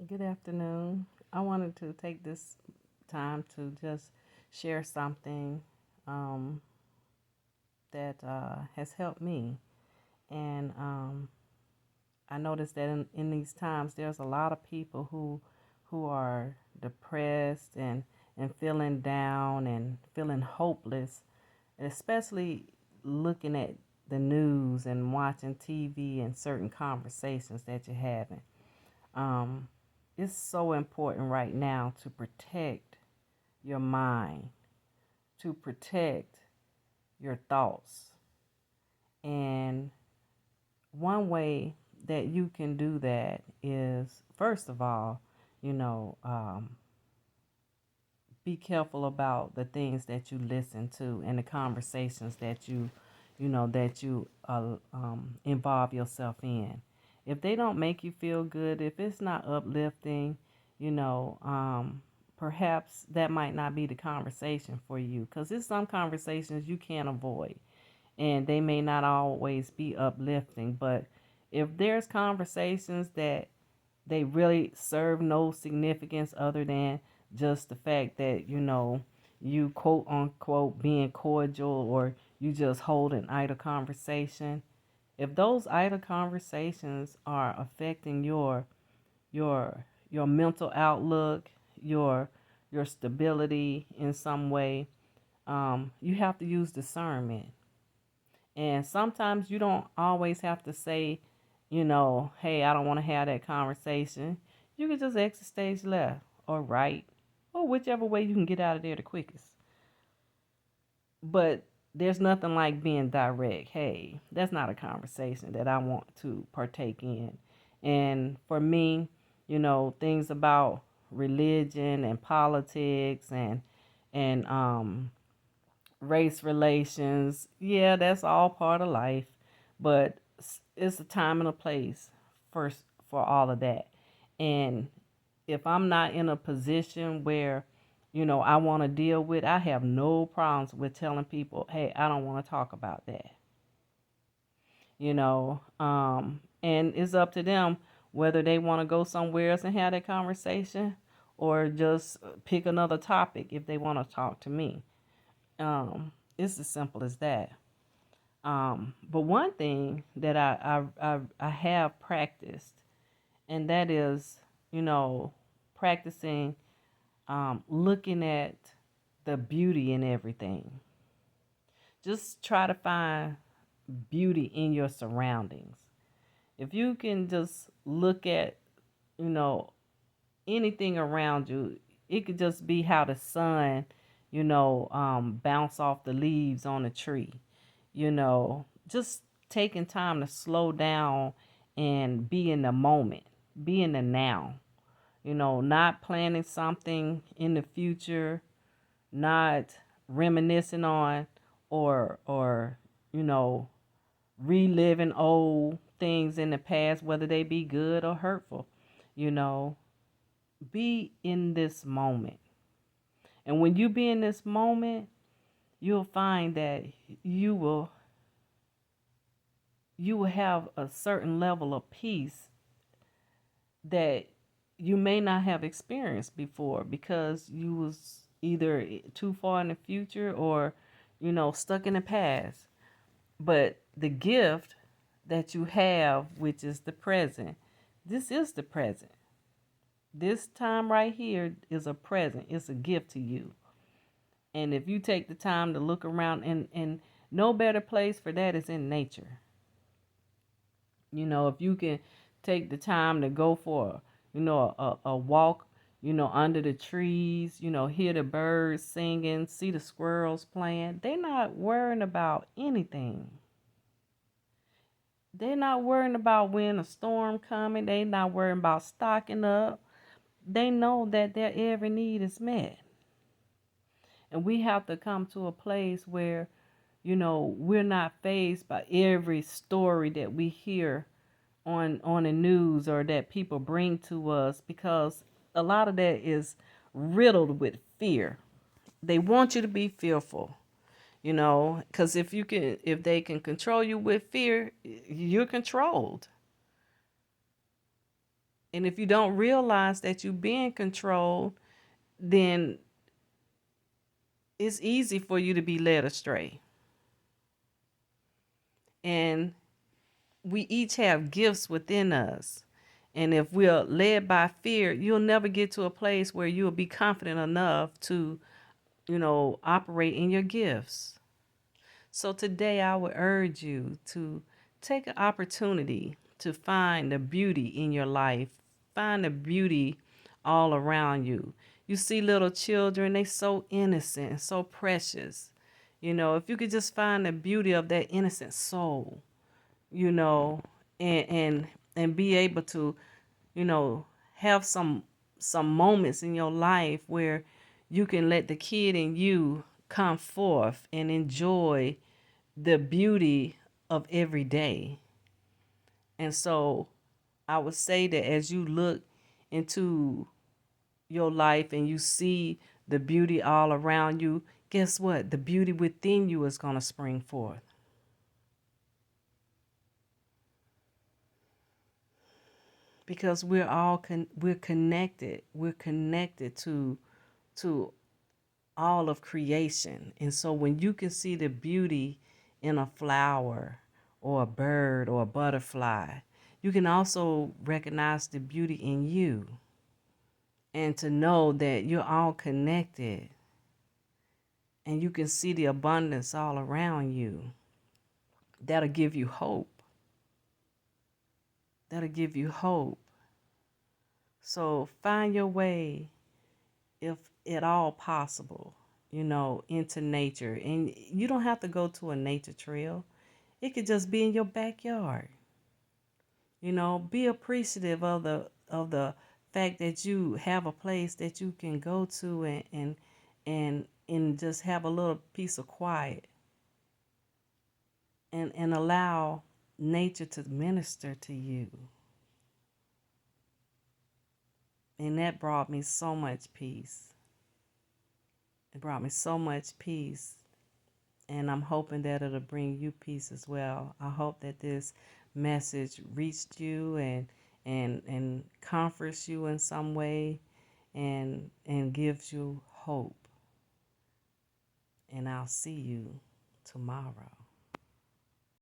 Good afternoon. I wanted to take this time to just share something um, that has helped me. And I noticed that in these times, there's a lot of people who are depressed and feeling down and feeling hopeless, especially looking at the news and watching TV and certain conversations that you're having. Um, it's so important right now to protect your mind, to protect your thoughts. And one way that you can do that is, first of all, you know, um, be careful about the things that you listen to and the conversations that you involve yourself in. If they don't make you feel good, if it's not uplifting, you know, perhaps that might not be the conversation for you, because there's some conversations you can't avoid and they may not always be uplifting. But if there's conversations that they really serve no significance other than just the fact that, you quote unquote being cordial, or you just hold an idle conversation. If those idle conversations are affecting your mental outlook, your your stability in some way, you have to use discernment. And sometimes you don't always have to say, hey, I don't want to have that conversation. You can just exit stage left or right, or whichever way you can get out of there the quickest. But there's nothing like being direct. Hey, that's not a conversation that I want to partake in. And for me, things about religion and politics and race relations, yeah, that's all part of life. But it's a time and a place first for all of that. And if I'm not in a position where, I want to deal with, I have no problems with telling people, hey, I don't want to talk about that. And it's up to them whether they want to go somewhere else and have that conversation, or just pick another topic if they want to talk to me. It's as simple as that. But one thing that I have practiced, and that is, practicing looking at the beauty in everything. Just try to find beauty in your surroundings. If you can just look at, you know, anything around you, it could just be how the sun, bounce off the leaves on a tree. Just taking time to slow down and be in the moment, be in the now. Not planning something in the future, not reminiscing on or you know reliving old things in the past, whether they be good or hurtful. You know, be in this moment. And when you be in this moment, you'll find that you will you will have a certain level of peace that you may not have experienced before, because you was either too far in the future or stuck in the past. But the gift that you have, which is the present, this is the present. This time right here is a present. It's a gift to you. And if you take the time to look around, and no better place for that is in nature. If you can take the time to go for, a walk, under the trees, hear the birds singing, see the squirrels playing, they're not worrying about anything. They're not worrying about when a storm coming. They're not worrying about stocking up. They know that their every need is met. And we have to come to a place where, we're not fazed by every story that we hear on the news or that people bring to us, because a lot of that is riddled with fear. They want you to be fearful, because if they can control you with fear, you're controlled. And if you don't realize that you're being controlled, then it's easy for you to be led astray. And we each have gifts within us. And if we're led by fear, you'll never get to a place where you'll be confident enough to, operate in your gifts. So today I would urge you to take an opportunity to find the beauty in your life. Find the beauty all around you. You see little children, they so innocent and so precious. If you could just find the beauty of that innocent soul, you know, and be able to, have some moments in your life where you can let the kid in you come forth and enjoy the beauty of every day. And so I would say that as you look into your life and you see the beauty all around you, guess what? The beauty within you is going to spring forth. Because we're connected. We're connected to all of creation. And so when you can see the beauty in a flower or a bird or a butterfly, you can also recognize the beauty in you, and to know that you're all connected and you can see the abundance all around you. That'll give you hope. That'll give you hope. So find your way, if at all possible, into nature. And you don't have to go to a nature trail. It could just be in your backyard. Be appreciative of the fact that you have a place that you can go to and just have a little piece of quiet, and allow nature to minister to you. And that brought me so much peace. It brought me so much peace. And I'm hoping that it'll bring you peace as well. I hope that this message reached you and comforts you in some way, and gives you hope. And I'll see you tomorrow.